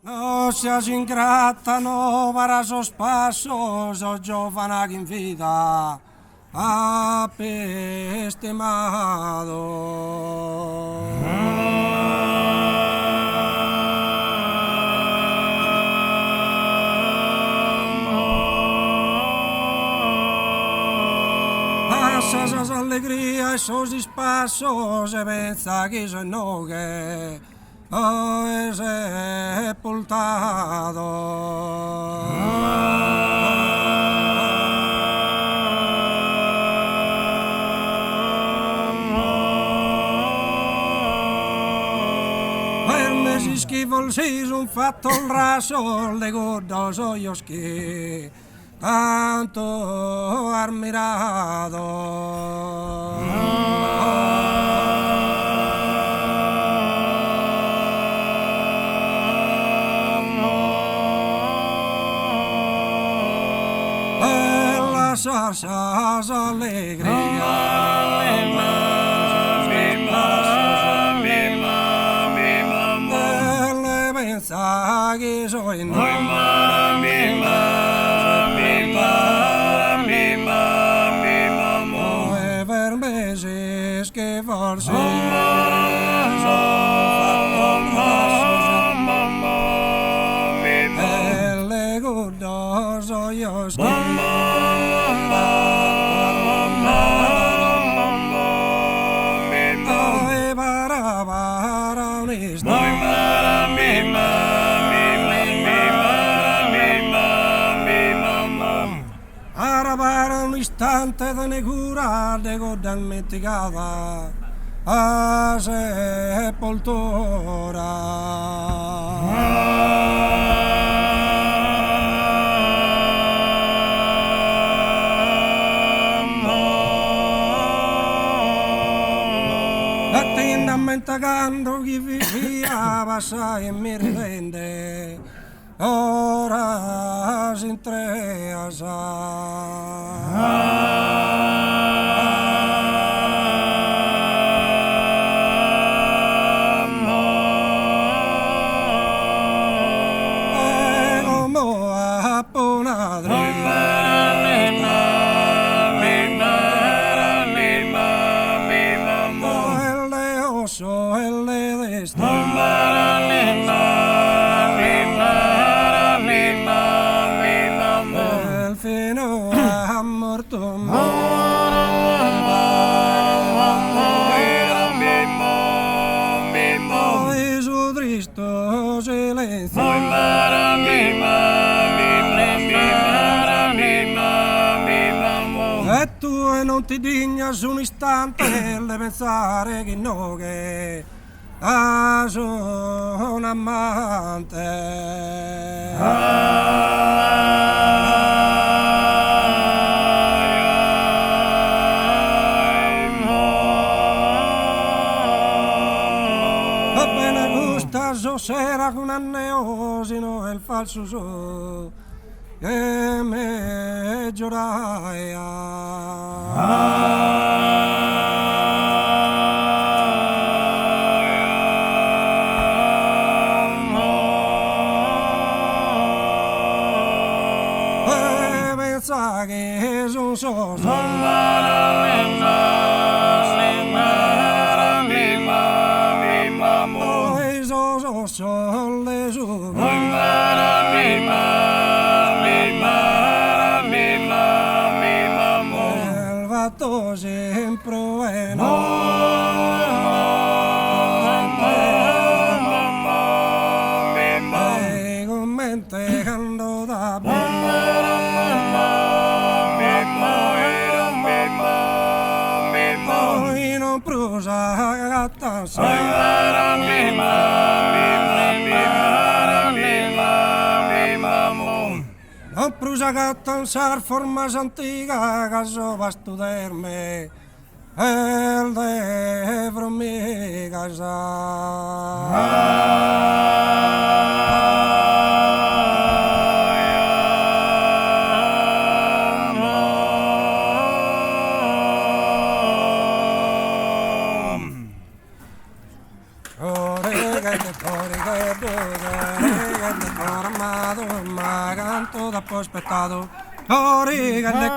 No seas ingrata, no para sos pasos, o giovana in vida, apestemado. Pasas alegrías, sos dispasos, e pensa que se enoje, o es sepultado. Hermesis que volsis un fatto el raso, de gordos hoyos que tanto har mirado. Las asas alegrías, mensajes hoy no. Meses que forse el legurdos hoyos que para un para un istante de negura de godan mitigada a sepoltura. La tienda mentagando chi vivia passai e mi rivende ora si e tu non ti dignas un istante di pensare che no che sono un amante. Sera con anneosino e il falso so che me giuraia pensa che son solle su il fatto sempre e commente quando da poi non prusa gatta non prusa gatta un sar forma antica caso va studerme el de mi casa tanto da prospettato. Corrigande,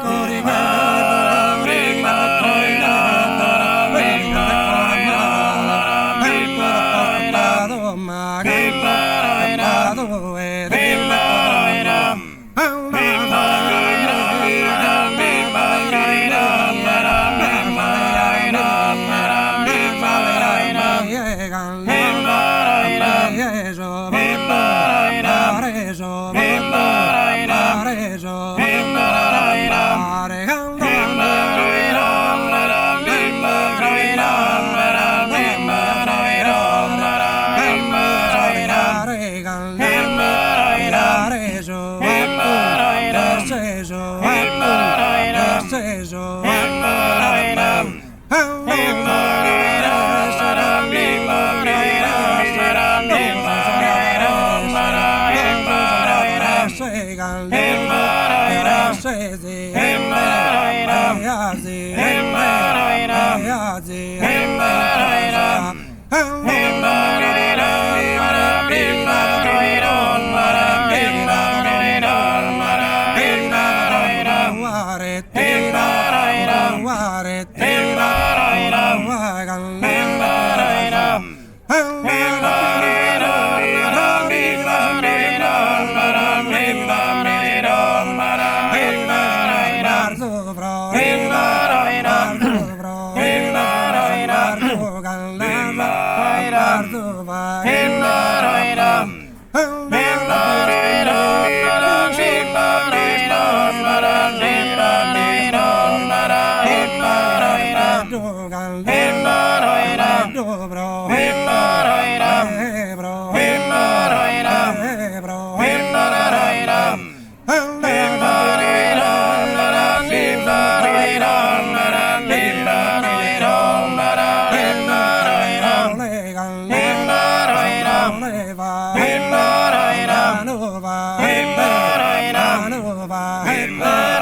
Hey,